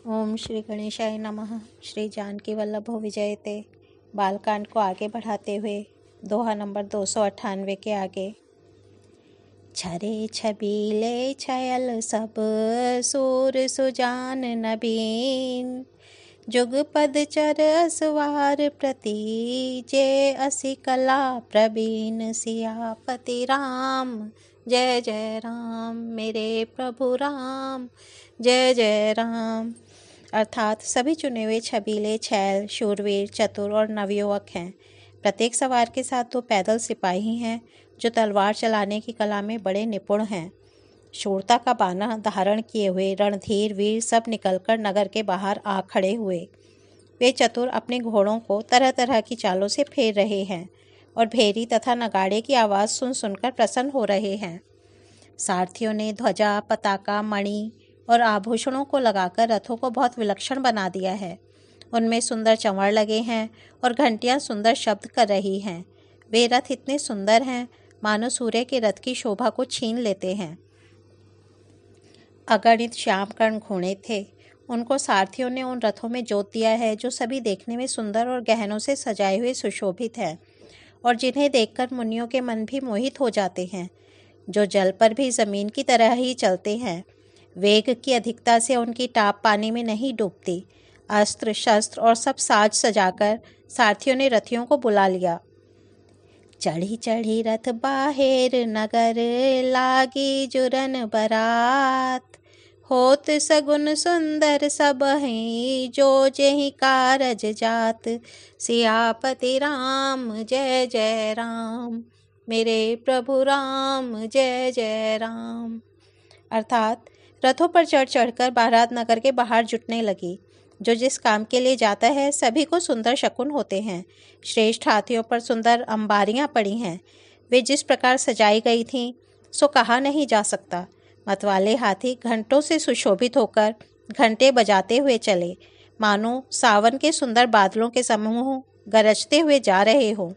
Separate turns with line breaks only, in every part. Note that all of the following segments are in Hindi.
ओम श्री गणेशाय नमः। श्री जानकी वल्लभो विजयते। बालकांड को आगे बढ़ाते हुए दोहा नंबर 298 के आगे। छरे छबीले छयल सब सूर सुजान नबीन, जुगपद चर असवार प्रति जे असी कला प्रवीण। सियापति राम जय जय राम, मेरे प्रभु राम जय जय राम। अर्थात सभी चुने हुए छबीले छैल, शूरवीर, चतुर और नवयुवक हैं। प्रत्येक सवार के साथ 2 पैदल सिपाही हैं जो तलवार चलाने की कला में बड़े निपुण हैं। शूरता का बाना धारण किए हुए रणधीर वीर सब निकलकर नगर के बाहर आ खड़े हुए। वे चतुर अपने घोड़ों को तरह तरह की चालों से फेर रहे हैं और भेरी तथा नगाड़े की आवाज़ सुन सुनकर प्रसन्न हो रहे हैं। सारथियों ने ध्वजा, पताका, मणि और आभूषणों को लगाकर रथों को बहुत विलक्षण बना दिया है। उनमें सुंदर चंवर लगे हैं और घंटियां सुंदर शब्द कर रही हैं। वे रथ इतने सुंदर हैं मानो सूर्य के रथ की शोभा को छीन लेते हैं। अगणित श्यामकर्ण घोड़े थे। उनको सारथियों ने उन रथों में जोत दिया है जो सभी देखने में सुंदर और गहनों से सजाए हुए सुशोभित हैं और जिन्हें देखकर मुनियों के मन भी मोहित हो जाते हैं, जो जल पर भी जमीन की तरह ही चलते हैं। वेग की अधिकता से उनकी टाप पानी में नहीं डूबती। अस्त्र शस्त्र और सब साज सजाकर सारथियों ने रथियों को बुला लिया। चढ़ी चढ़ी रथ बाहेर नगर, लागी जुरन बरात। होत सगुन सुंदर सब हैं, जो जेहि कारज जात। सियापति राम जय जय राम, मेरे प्रभु राम जय जय राम। अर्थात रथों पर चढ़ चढ़कर बारात नगर के बाहर जुटने लगी। जो जिस काम के लिए जाता है सभी को सुंदर शकुन होते हैं। श्रेष्ठ हाथियों पर सुंदर अंबारियां पड़ी हैं। वे जिस प्रकार सजाई गई थीं सो कहा नहीं जा सकता। मतवाले हाथी घंटों से सुशोभित होकर घंटे बजाते हुए चले, मानो सावन के सुंदर बादलों के समूह गरजते हुए जा रहे हो।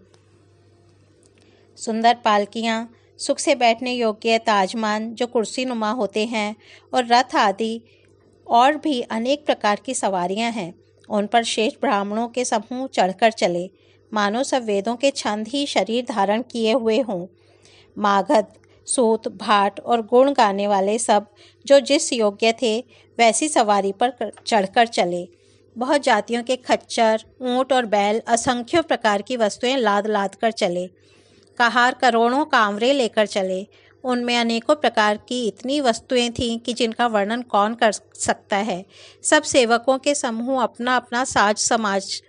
सुंदर पालकियां, सुख से बैठने योग्य ताजमान जो कुर्सी नुमा होते हैं और रथ आदि और भी अनेक प्रकार की सवारियां हैं, उन पर श्रेष्ठ ब्राह्मणों के समूह चढ़कर चले, मानो सब वेदों के छंद ही शरीर धारण किए हुए हों। मागध, सूत, भाट और गुण गाने वाले सब जो जिस योग्य थे वैसी सवारी पर चढ़कर चले। बहुत जातियों के खच्चर, ऊंट और बैल असंख्य प्रकार की वस्तुएं लाद लाद कर चले। कहार करोड़ों कांवरे लेकर चले। उनमें अनेकों प्रकार की इतनी वस्तुएं थीं कि जिनका वर्णन कौन कर सकता है। सब सेवकों के समूह अपना अपना साज समाज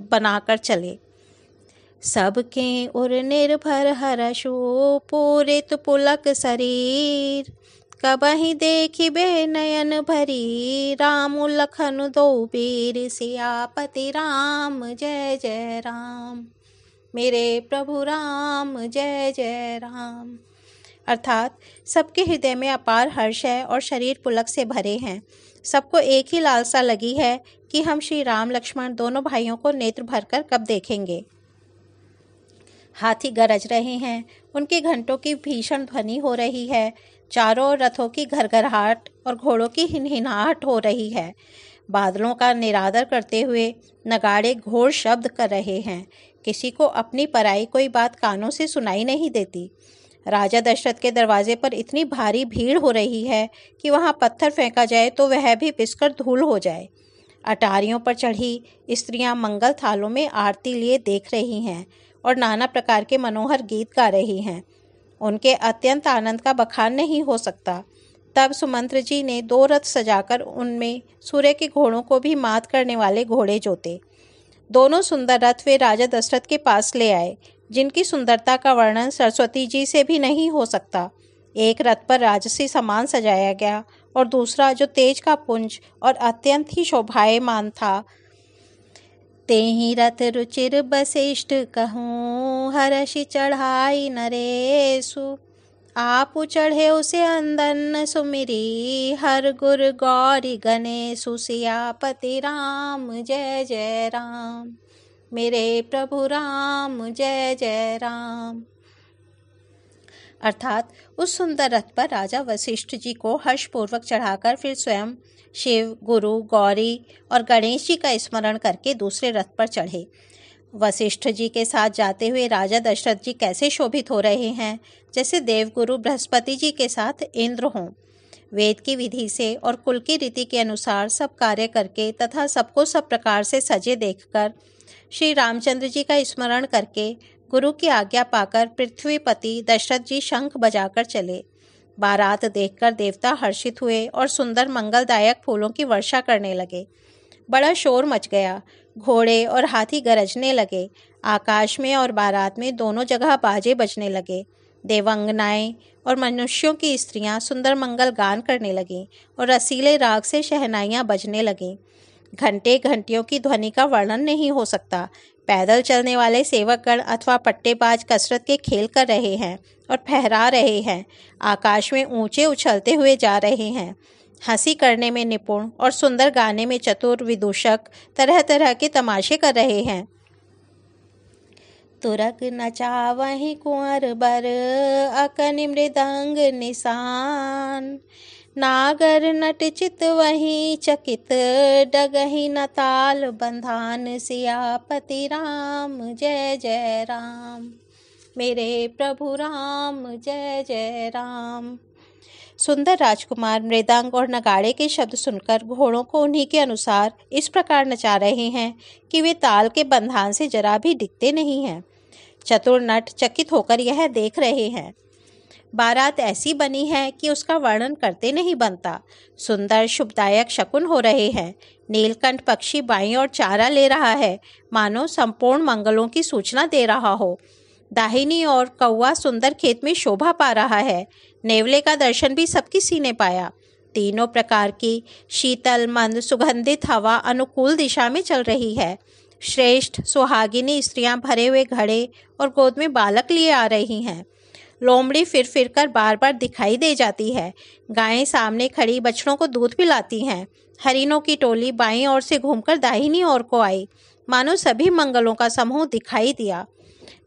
बनाकर चले। सबके उर निर्भर हर्षो, पूरित पुलक शरीर। कबहि देखिबे नयन भरी, राम लखन दो वीर। सियापति राम जय जय राम, मेरे प्रभु राम जय जय राम। अर्थात सबके हृदय में अपार हर्ष है और शरीर पुलक से भरे हैं। सबको एक ही लालसा लगी है कि हम श्री राम लक्ष्मण दोनों भाइयों को नेत्र भरकर कब देखेंगे। हाथी गरज रहे हैं, उनके घंटों की भीषण ध्वनि हो रही है। चारों ओर रथों की घरघराहट और घोड़ों की हिनहिनाहट हो रही है। बादलों का निरादर करते हुए नगाड़े घोर शब्द कर रहे हैं। किसी को अपनी पराई कोई बात कानों से सुनाई नहीं देती। राजा दशरथ के दरवाजे पर इतनी भारी भीड़ हो रही है कि वहां पत्थर फेंका जाए तो वह भी पिसकर धूल हो जाए। अटारियों पर चढ़ी स्त्रियां मंगल थालों में आरती लिए देख रही हैं और नाना प्रकार के मनोहर गीत गा रही हैं। उनके अत्यंत आनंद का बखान नहीं हो सकता। तब सुमंत्र जी ने 2 रथ सजाकर उनमें सूर्य के घोड़ों को भी मात करने वाले घोड़े जोते। दोनों सुंदर रथ वे राजा दशरथ के पास ले आए, जिनकी सुंदरता का वर्णन सरस्वती जी से भी नहीं हो सकता। एक रथ पर राजसी सामान सजाया गया और दूसरा जो तेज का पुंज और अत्यंत ही शोभायमान था। तेहि रथ रुचिर बशिष्ठ कहूँ, हर्षि चढ़ाई नरेशु। आप चढ़े उसे अंदन सुमिरी, हर गुर गौरी गणेशु। सियापति राम जय जय राम, मेरे प्रभु राम जय जय राम। अर्थात उस सुंदर रथ पर राजा वशिष्ठ जी को हर्षपूर्वक चढ़ाकर फिर स्वयं शिव, गुरु, गौरी और गणेश जी का स्मरण करके दूसरे रथ पर चढ़े। वशिष्ठ जी के साथ जाते हुए राजा दशरथ जी कैसे शोभित हो रहे हैं, जैसे देवगुरु बृहस्पति जी के साथ इंद्र हों। वेद की विधि से और कुल की रीति के अनुसार सब कार्य करके तथा सबको सब प्रकार से सजे देखकर श्री रामचंद्र जी का स्मरण करके गुरु की आज्ञा पाकर पृथ्वीपति दशरथ जी शंख बजाकर चले। बारात देखकर देवता हर्षित हुए और सुंदर मंगलदायक फूलों की वर्षा करने लगे। बड़ा शोर मच गया, घोड़े और हाथी गरजने लगे। आकाश में और बारात में दोनों जगह बाजे बजने लगे। देवांगनाएं और मनुष्यों की स्त्रियां सुंदर मंगल गान करने लगीं और रसीले राग से शहनाइयां बजने लगीं। घंटे घंटियों की ध्वनि का वर्णन नहीं हो सकता। पैदल चलने वाले सेवकगण अथवा पट्टेबाज कसरत के खेल कर रहे हैं और फहरा रहे हैं। आकाश में ऊंचे उछलते हुए जा रहे हैं। हंसी करने में निपुण और सुंदर गाने में चतुर विदूषक तरह तरह के तमाशे कर रहे हैं। तुरग नचावहि कुंवर बर, अकनि मृदंग निशान। नागर नट चित वही चकित, डगहि न ताल बंधान। सियापति राम जय जय राम, मेरे प्रभु राम जय जय राम। सुंदर राजकुमार मृदंग और नगाड़े के शब्द सुनकर घोड़ों को उन्हीं के अनुसार इस प्रकार नचा रहे हैं कि वे ताल के बंधान से जरा भी डिगते नहीं हैं। चतुर नट चकित होकर यह देख रहे हैं। बारात ऐसी बनी है कि उसका वर्णन करते नहीं बनता। सुंदर शुभदायक शकुन हो रहे हैं। नीलकंठ पक्षी बाईं ओर चारा ले रहा है, मानो संपूर्ण मंगलों की सूचना दे रहा हो। दाहिनी ओर कौवा सुंदर खेत में शोभा पा रहा है। नेवले का दर्शन भी सब किसी ने पाया। तीनों प्रकार की शीतल मंद सुगंधित हवा अनुकूल दिशा में चल रही है। श्रेष्ठ सुहागिनी स्त्रियां भरे हुए घड़े और गोद में बालक लिए आ रही हैं। लोमड़ी फिर फिर कर बार बार दिखाई दे जाती है। गायें सामने खड़ी बछड़ों को दूध पिलाती हैं। हरिनों की टोली बाईं ओर से घूमकर दाहिनी ओर को आई, मानो सभी मंगलों का समूह दिखाई दिया।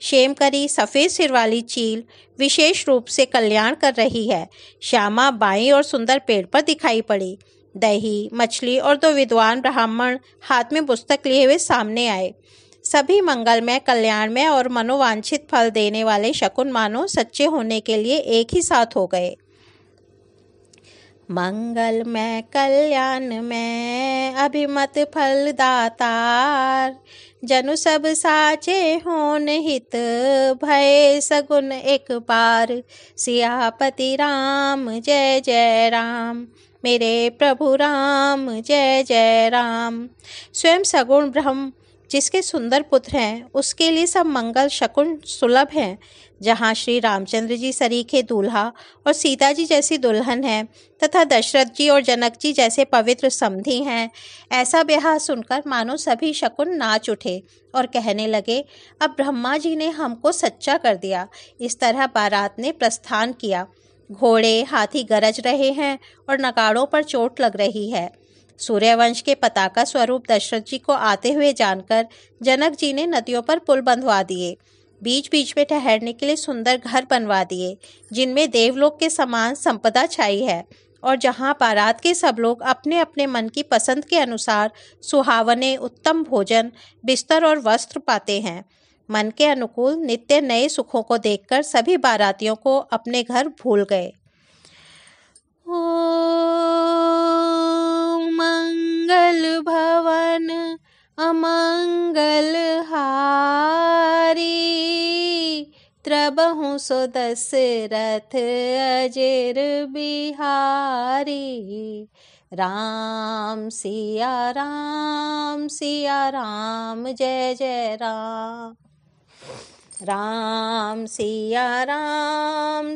शेमकरी सफ़ेद सिर वाली चील विशेष रूप से कल्याण कर रही है। श्यामा बाईं और सुंदर पेड़ पर दिखाई पड़ी। दही, मछली और दो विद्वान ब्राह्मण हाथ में पुस्तक लिए हुए सामने आए। सभी मंगलमय, कल्याणमय और मनोवांछित फल देने वाले शकुन मानो सच्चे होने के लिए एक ही साथ हो गए। मंगलमय कल्याणमय अभिमत फलदातार, जनु सब साचे होन हित, भय सगुन एक पार। सियापति राम जय जय राम, मेरे प्रभु राम जय जय राम। स्वयं सगुण ब्रह्म जिसके सुंदर पुत्र हैं, उसके लिए सब मंगल शकुन सुलभ हैं। जहाँ श्री रामचंद्र जी सरीखे दूल्हा और सीता जी जैसी दुल्हन है तथा दशरथ जी और जनक जी जैसे पवित्र समधी हैं, ऐसा ब्याह सुनकर मानो सभी शकुन नाच उठे और कहने लगे, अब ब्रह्मा जी ने हमको सच्चा कर दिया। इस तरह बारात ने प्रस्थान किया। घोड़े हाथी गरज रहे हैं और नगाड़ों पर चोट लग रही है। सूर्यवंश के पताका स्वरूप दशरथ जी को आते हुए जानकर जनक जी ने नदियों पर पुल बंधवा दिए। बीच बीच में ठहरने के लिए सुंदर घर बनवा दिए, जिनमें देवलोक के समान संपदा छाई है और जहां बारात के सब लोग अपने अपने मन की पसंद के अनुसार सुहावने उत्तम भोजन, बिस्तर और वस्त्र पाते हैं। मन के अनुकूल नित्य नए सुखों को देखकर सभी बारातियों को अपने घर भूल गए। ओम मंगल भवन अमंगल हारी, त्रबहु सो दशरथ अजेर बिहारी। राम सिया राम जय जय राम। राम सिया राम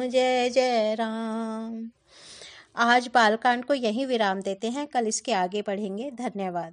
जय जय राम। आज बालकांड को यहीं विराम देते हैं, कल इसके आगे बढ़ेंगे। धन्यवाद।